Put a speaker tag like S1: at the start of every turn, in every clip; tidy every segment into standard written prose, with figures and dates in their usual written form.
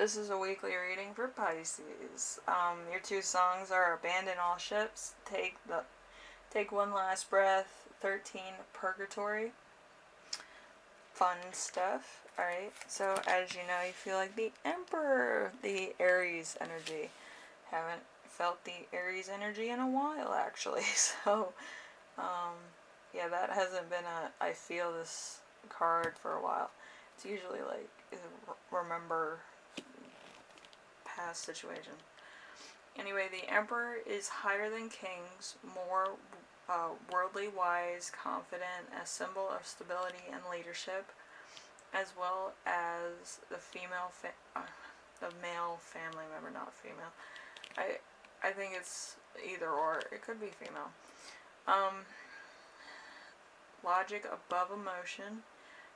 S1: This is a weekly reading for Pisces. Your two songs are Abandon All Ships, Take One Last Breath, 13, Purgatory. Fun stuff. Alright, so as you know, you feel like the Emperor, the Aries energy. Haven't felt the Aries energy in a while, actually. So, yeah, that hasn't been I feel this card for a while. It's usually like, remember past situation. Anyway, the Emperor is higher than kings, more worldly wise, confident, a symbol of stability and leadership, as well as the the male family member, not female. I think it's either or. It could be female. Logic above emotion,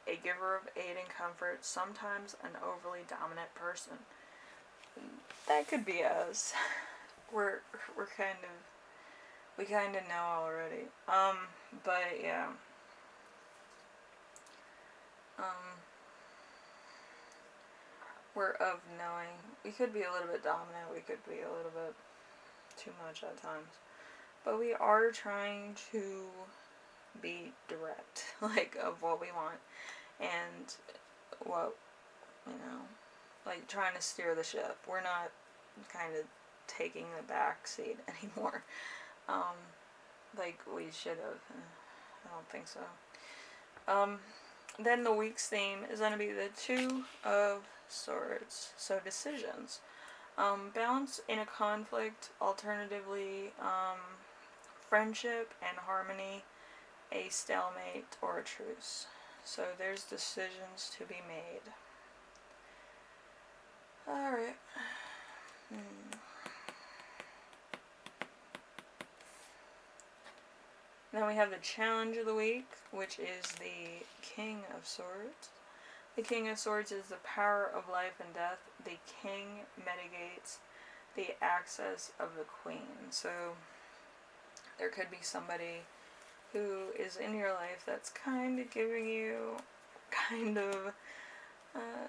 S1: a giver of aid and comfort, sometimes an overly dominant person. That could be us. We kind of know already. But yeah. We're of knowing. We could be a little bit dominant. We could be a little bit too much at times. But we are trying to be direct, like, of what we want. And what, like, trying to steer the ship. We're not kind of taking the back seat anymore. Like we should have. I don't think so. Then the week's theme is going to be the Two of Swords. So decisions. Balance in a conflict, alternatively, friendship and harmony, a stalemate, or a truce. So there's decisions to be made. Alright. Then we have the challenge of the week, which is the King of Swords. The King of Swords is the power of life and death. The King mitigates the access of the Queen. So there could be somebody who is in your life that's kind of giving you kind of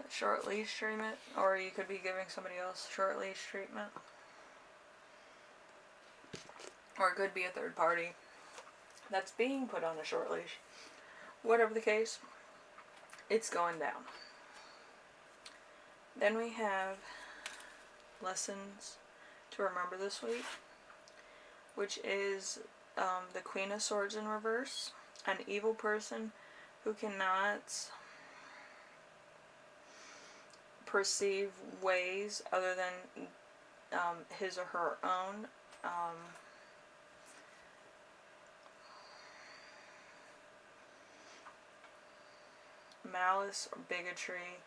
S1: short leash treatment, or you could be giving somebody else short leash treatment. Or it could be a third party that's being put on a short leash. Whatever the case, it's going down. Then we have lessons to remember this week, which is the Queen of Swords in reverse. An evil person who cannot perceive ways other than his or her own. Malice or bigotry.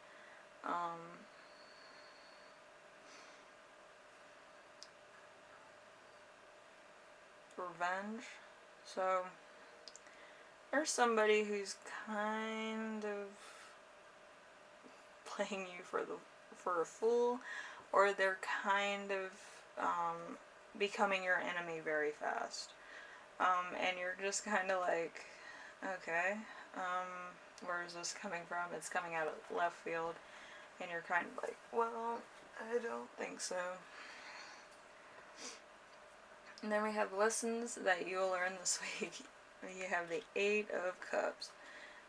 S1: Revenge. So there's somebody who's kind of playing you for a fool, or they're kind of becoming your enemy very fast. And you're just kind of like, okay, where is this coming from? It's coming out of left field, and you're kind of like, well, I don't think so. And then we have lessons that you'll learn this week. You have the Eight of Cups.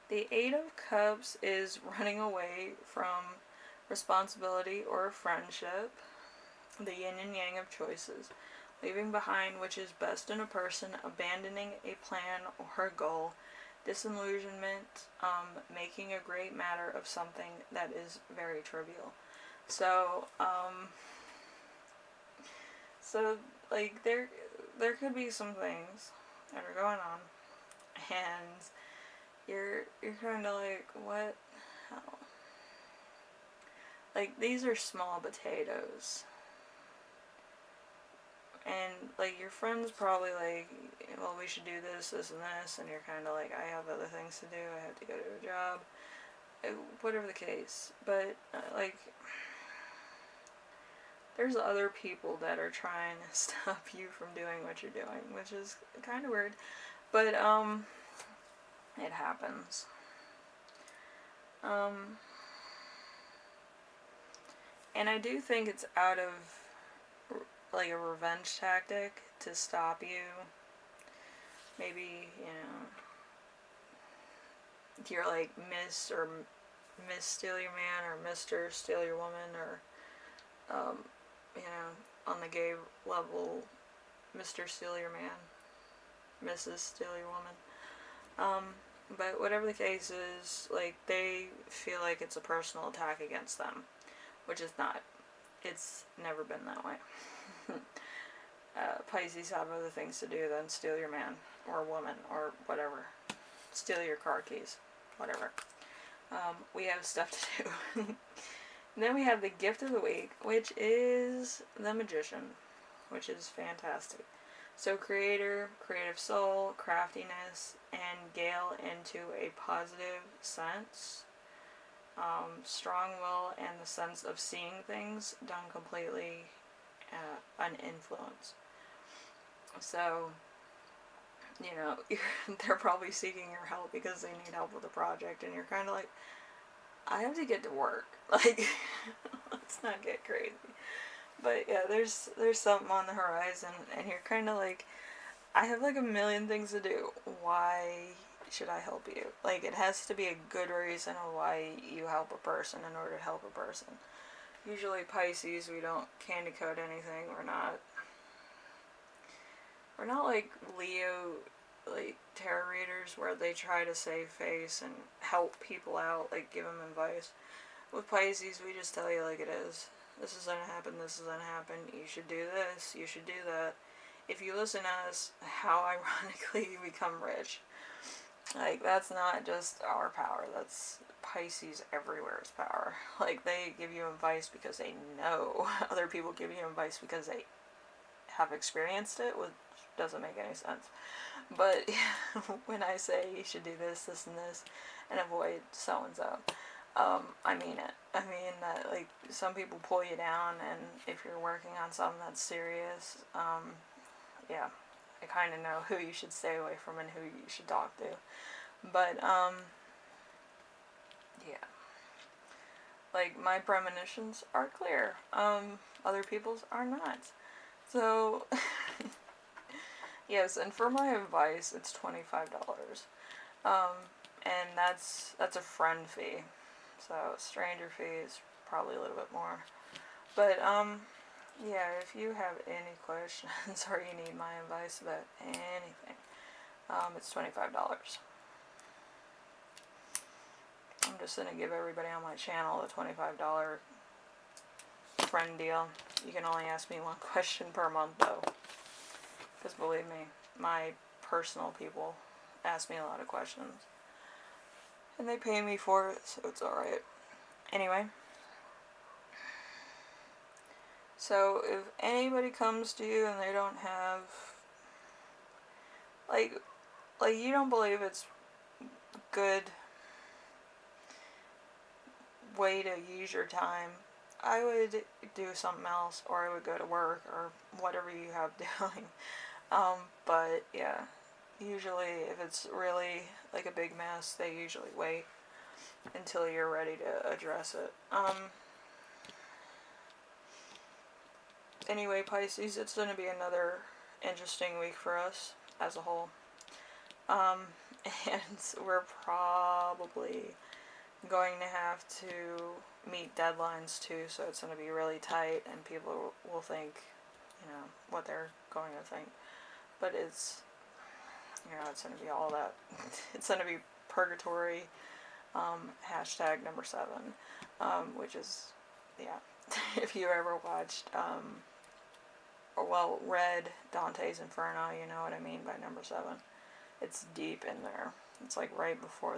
S1: The Eight of Cups is running away from responsibility or friendship, the yin and yang of choices, leaving behind which is best in a person, abandoning a plan or a goal, disillusionment, making a great matter of something that is very trivial. So, like, there could be some things that are going on, and you're kind of like, what? How? Like, these are small potatoes. And, like, your friend's probably like, well, we should do this, this, and this, and you're kind of like, I have other things to do, I have to go to a job, whatever the case. But, like, there's other people that are trying to stop you from doing what you're doing, which is kind of weird. But, it happens. And I do think it's out of, like, a revenge tactic to stop you. Maybe, you're like Miss or Miss Steal Your Man or Mr. Steal Your Woman, or, on the gay level, Mr. Steal Your Man, Mrs. Steal Your Woman. But whatever the case is, like, they feel like it's a personal attack against them, which is not. It's never been that way. Pisces have other things to do than steal your man or woman or whatever. Steal your car keys, whatever. We have stuff to do. And then we have the gift of the week, which is the Magician, which is fantastic. So creator, creative soul, craftiness, and gale into a positive sense. Strong will and the sense of seeing things done completely uninfluenced. So, they're probably seeking your help because they need help with a project, and you're kind of like, I have to get to work. Like, let's not get crazy. But yeah, there's something on the horizon, and you're kind of like, I have like a million things to do. Why should I help you? Like, it has to be a good reason of why you help a person in order to help a person. Usually Pisces, we don't candy coat anything. We're not like Leo, like tarot readers where they try to save face and help people out, like give them advice. With Pisces, we just tell you like it is. This is gonna happen, this is gonna happen, you should do this, you should do that. If you listen to us, how ironically you become rich. Like, that's not just our power, that's Pisces everywhere's power. Like, they give you advice because they know. Other people give you advice because they have experienced it, which doesn't make any sense. But when I say you should do this, this, and this, and avoid so-and-so, I mean it. I mean that, like, some people pull you down, and if you're working on something that's serious, yeah, I kind of know who you should stay away from and who you should talk to. But, yeah. Like, my premonitions are clear. Other people's are not. So, yes, and for my advice, it's $25. And that's a friend fee. So, stranger fee is probably a little bit more. But, yeah, if you have any questions or you need my advice about anything, it's $25. I'm just going to give everybody on my channel a $25 friend deal. You can only ask me one question per month, though. Because believe me, my personal people ask me a lot of questions. And they pay me for it, so it's alright. Anyway. So, if anybody comes to you and they don't have, like you don't believe it's good way to use your time, I would do something else, or I would go to work, or whatever you have doing. But yeah, usually if it's really like a big mess, they usually wait until you're ready to address it. Anyway, Pisces, it's going to be another interesting week for us as a whole. And we're probably going to have to meet deadlines too, so it's going to be really tight, and people will think, what they're going to think. But it's, it's going to be all that. It's going to be Purgatory, hashtag number 7, which is, yeah, if you ever watched, read Dante's Inferno, you know what I mean by number 7. It's deep in there. It's like right before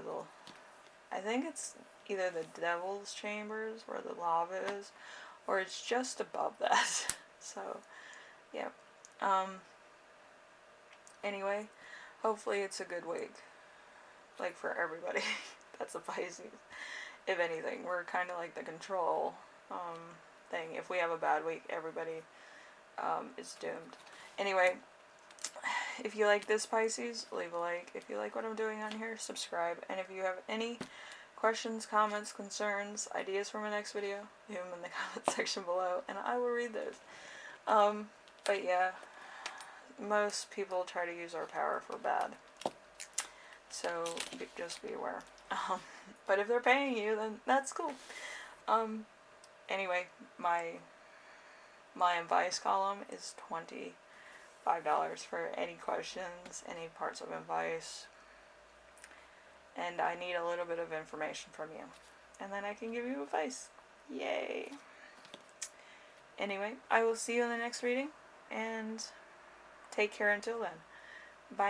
S1: I think it's either the Devil's Chambers where the lava is, or it's just above that. So, yeah. Anyway, hopefully it's a good week. Like, for everybody. That's a Pisces. If anything, we're kind of like the control thing. If we have a bad week, everybody is doomed. Anyway, if you like this, Pisces, leave a like. If you like what I'm doing on here, subscribe. And if you have any questions, comments, concerns, ideas for my next video, leave them in the comment section below, and I will read those. But yeah, most people try to use our power for bad, so just be aware. But if they're paying you, then that's cool. Anyway, my advice column is $25 for any questions, any parts of advice, and I need a little bit of information from you, and then I can give you advice. Yay! Anyway, I will see you in the next reading, and take care until then.